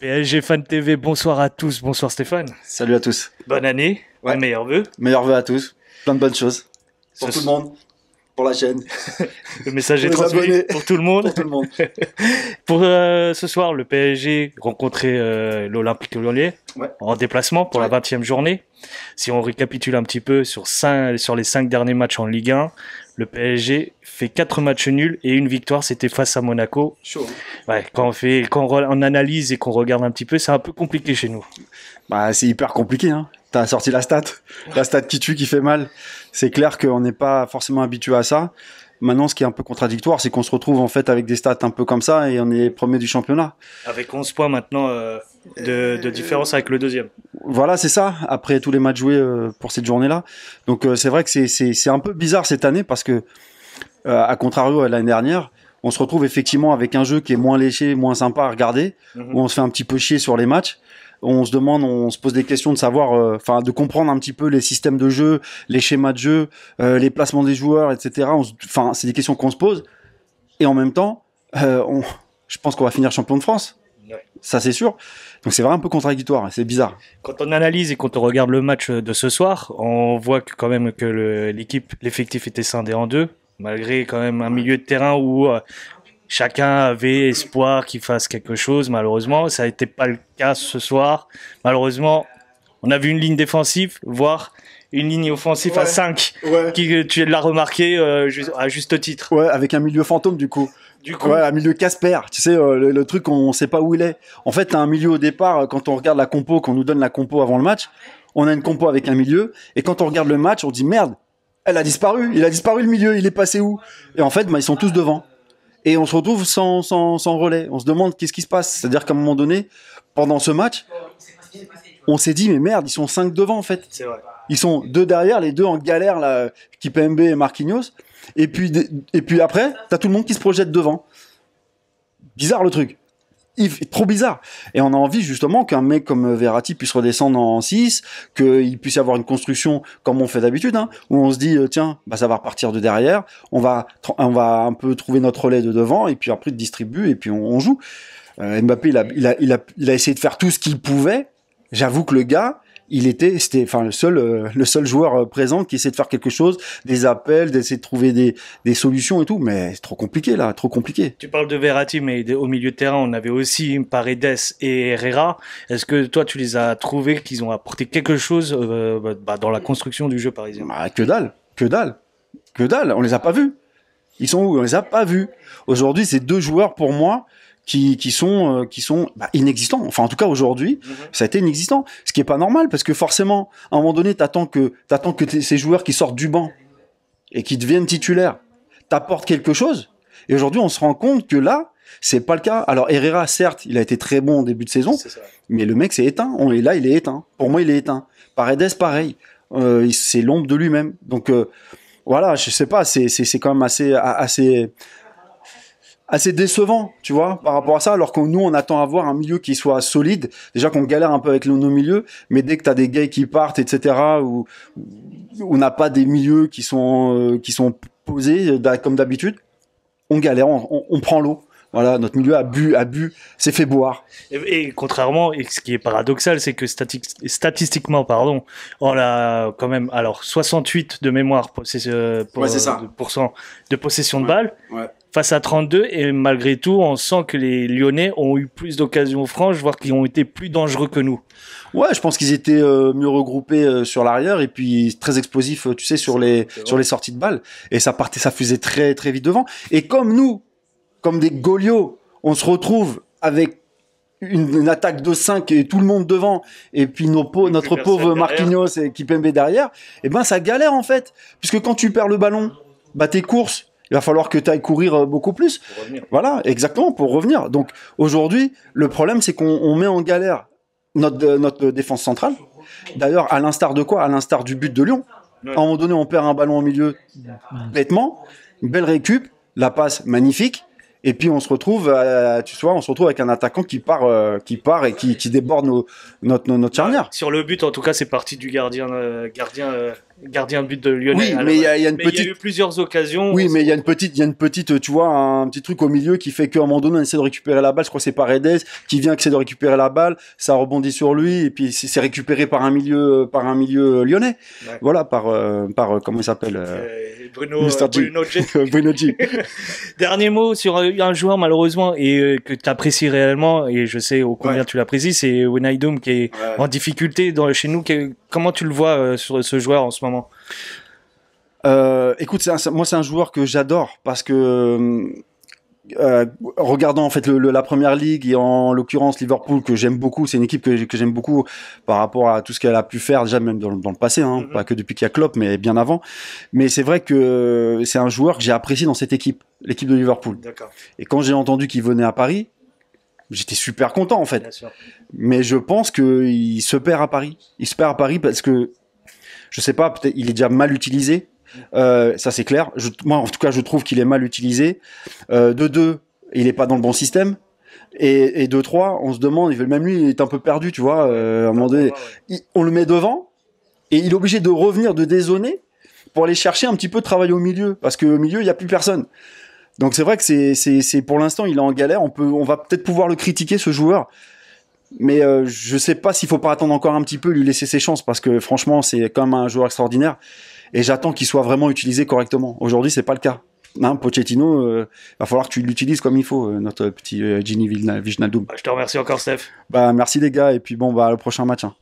PSG Fan TV, bonsoir à tous, bonsoir Stéphane. Salut à tous. Bonne année, Ouais. meilleurs vœux. Meilleurs vœux à tous. Plein de bonnes choses. Pour Ce tout le monde. Pour la chaîne. Le message est Pour les transmis abonnés. pour tout le monde. Pour tout le monde. Pour ce soir, le PSG rencontrait l'Olympique Lyonnais Ouais. en déplacement pour la 20e journée. Si on récapitule un petit peu sur les 5 derniers matchs en Ligue 1, le PSG fait 4 matchs nuls et une victoire, c'était face à Monaco. Chaud. Ouais, quand on analyse et qu'on regarde un petit peu, c'est un peu compliqué chez nous. Bah, c'est hyper compliqué, hein. T'as sorti la stat. La stat qui tue, qui fait mal. C'est clair qu'on n'est pas forcément habitué à ça. Maintenant, ce qui est un peu contradictoire, c'est qu'on se retrouve en fait avec des stats un peu comme ça et on est premier du championnat. Avec 11 points maintenant de différence avec le deuxième. Voilà, c'est ça. Après tous les matchs joués pour cette journée-là. Donc c'est vrai que c'est un peu bizarre cette année parce que à contrario à l'année dernière, on se retrouve effectivement avec un jeu qui est moins léché, moins sympa à regarder, où on se fait un petit peu chier sur les matchs. On se demande, on se pose des questions de savoir, de comprendre un petit peu les systèmes de jeu, les schémas de jeu, les placements des joueurs, etc. C'est des questions qu'on se pose. Et en même temps, je pense qu'on va finir champion de France. Ouais. Ça, c'est sûr. Donc c'est vraiment un peu contradictoire. C'est bizarre. Quand on analyse et quand on regarde le match de ce soir, on voit quand même que l'effectif était scindé en deux, malgré quand même un milieu de terrain où chacun avait espoir qu'il fasse quelque chose. Malheureusement, ça n'était pas le cas ce soir. Malheureusement, on a vu une ligne défensive, voire une ligne offensive à 5, Ouais. qui tu l'as remarqué à juste titre. Ouais, avec un milieu fantôme du coup. Du coup, Ouais, un milieu Casper, tu sais, le truc, on sait pas où il est. En fait, t'as un milieu au départ, quand on regarde la compo, qu'on nous donne la compo avant le match, on a une compo avec un milieu, et quand on regarde le match, on dit merde, elle a disparu, il a disparu le milieu, il est passé où? Et en fait, ils sont tous devant. Et on se retrouve sans relais. On se demande qu'est-ce qui se passe. C'est-à-dire qu'à un moment donné, pendant ce match, on s'est dit, mais merde, ils sont 5 devant, en fait. c'est vrai. Ils sont 2 derrière, les 2 en galère, là, Kipembe et Marquinhos. Et puis après, t'as tout le monde qui se projette devant. Bizarre le truc. Trop bizarre. Et on a envie justement qu'un mec comme Verratti puisse redescendre en 6, qu'il puisse y avoir une construction comme on fait d'habitude, hein, où on se dit, tiens, ça va repartir de derrière, on va un peu trouver notre relais de devant, et puis après, il distribue, et puis on joue. Mbappé, il a essayé de faire tout ce qu'il pouvait. J'avoue que le gars, c'était le seul joueur présent qui essaie de faire quelque chose, des appels, d'essayer de trouver des solutions et tout, mais c'est trop compliqué là, trop compliqué. Tu parles de Verratti, mais au milieu de terrain, on avait aussi Paredes et Herrera. Est-ce que toi, tu les as trouvés qu'ils ont apporté quelque chose dans la construction du jeu parisien? Que dalle, on les a pas vus. Ils sont où? On les a pas vus. Aujourd'hui, c'est 2 joueurs pour moi qui sont inexistants. Enfin, en tout cas, aujourd'hui, ça a été inexistant. Ce qui est pas normal, parce que forcément, à un moment donné, t'attends que ces joueurs qui sortent du banc et qui deviennent titulaires t'apportent quelque chose. Et aujourd'hui, on se rend compte que là, c'est pas le cas. Alors, Herrera, certes, il a été très bon au début de saison, C'est ça. mais le mec s'est éteint. Il est éteint. Pour moi, il est éteint. Paredes, pareil. C'est l'ombre de lui-même. Donc, voilà, je sais pas, c'est quand même assez décevant, tu vois, par rapport à ça, alors que nous, on attend à avoir un milieu qui soit solide. Déjà qu'on galère un peu avec nos milieux, mais dès que t'as des gays qui partent, etc., ou on n'a pas des milieux qui sont posés, comme d'habitude, on galère, on prend l'eau. Voilà, notre milieu a bu, s'est fait boire. Et contrairement, et ce qui est paradoxal, c'est que statistiquement, pardon, on a quand même, alors 68 de mémoire Ouais, c'est ça. de possession de balle Ouais. face à 32, et malgré tout, on sent que les Lyonnais ont eu plus d'occasions franches, voire qu'ils ont été plus dangereux que nous. Ouais, je pense qu'ils étaient mieux regroupés sur l'arrière et puis très explosifs, tu sais, sur les sorties de balles. Et ça fusait très très vite devant. Et comme nous, comme des Goliots, on se retrouve avec une attaque de 5 et tout le monde devant, et puis notre pauvre Marquinhos et Kipembe derrière, et ça galère en fait. Puisque quand tu perds le ballon, tes courses, il va falloir que tu ailles courir beaucoup plus. Pour revenir. Voilà, exactement, pour revenir. Donc aujourd'hui, le problème, c'est qu'on met en galère notre défense centrale. D'ailleurs, à l'instar de quoi? À l'instar du but de Lyon. Ouais. À un moment donné, on perd un ballon au milieu bêtement, une belle récup, la passe magnifique, et puis on se retrouve avec un attaquant qui part et qui déborde notre charnière. Sur le but, en tout cas, c'est parti du gardien gardien de but de Lyonnais. Oui, à la mais il y base. a une Mais il y petite. a eu plusieurs occasions. Oui, mais il y a une petite, tu vois, un petit truc au milieu qui fait qu'à un moment donné, on essaie de récupérer la balle. Je crois que c'est Paredes qui vient essayer de récupérer la balle. Ça rebondit sur lui et puis c'est récupéré par un milieu lyonnais. Ouais. Voilà, comment il s'appelle Mr. G. Bruno G. Bruno G. Dernier mot sur un joueur malheureusement et que tu apprécies réellement et je sais au combien Ouais. tu l'apprécies, c'est Wijnaldum qui est en difficulté chez nous. Comment tu le vois sur ce joueur en ce moment? Écoute, moi c'est un joueur que j'adore parce que regardant en fait la première ligue et en l'occurrence Liverpool que j'aime beaucoup, c'est une équipe que j'aime beaucoup par rapport à tout ce qu'elle a pu faire déjà même dans le passé, hein, pas que depuis qu'il y a Klopp mais bien avant. Mais c'est vrai que c'est un joueur que j'ai apprécié dans cette équipe, l'équipe de Liverpool. D'accord. Et quand j'ai entendu qu'il venait à Paris, j'étais super content en fait. Bien sûr. Mais je pense qu'il se perd à Paris. Il se perd à Paris parce que je sais pas, peut-être il est déjà mal utilisé. Ça c'est clair. Moi en tout cas je trouve qu'il est mal utilisé. De deux, il est pas dans le bon système. Et de trois, on se demande, même lui il est un peu perdu, tu vois. À un moment donné, on le met devant et il est obligé de revenir, de dézoner pour aller chercher un petit peu de travail au milieu parce qu'au milieu il y a plus personne. Donc c'est vrai que c'est pour l'instant il est en galère. On va peut-être pouvoir le critiquer ce joueur. Mais je sais pas s'il faut pas attendre encore un petit peu, lui laisser ses chances parce que franchement c'est quand même un joueur extraordinaire et j'attends qu'il soit vraiment utilisé correctement. Aujourd'hui c'est pas le cas. Hein, Pochettino, va falloir que tu l'utilises comme il faut, notre petit Gini Wijnaldum. Je te remercie encore Steph. Bah merci les gars et puis bon bah le prochain match. Hein.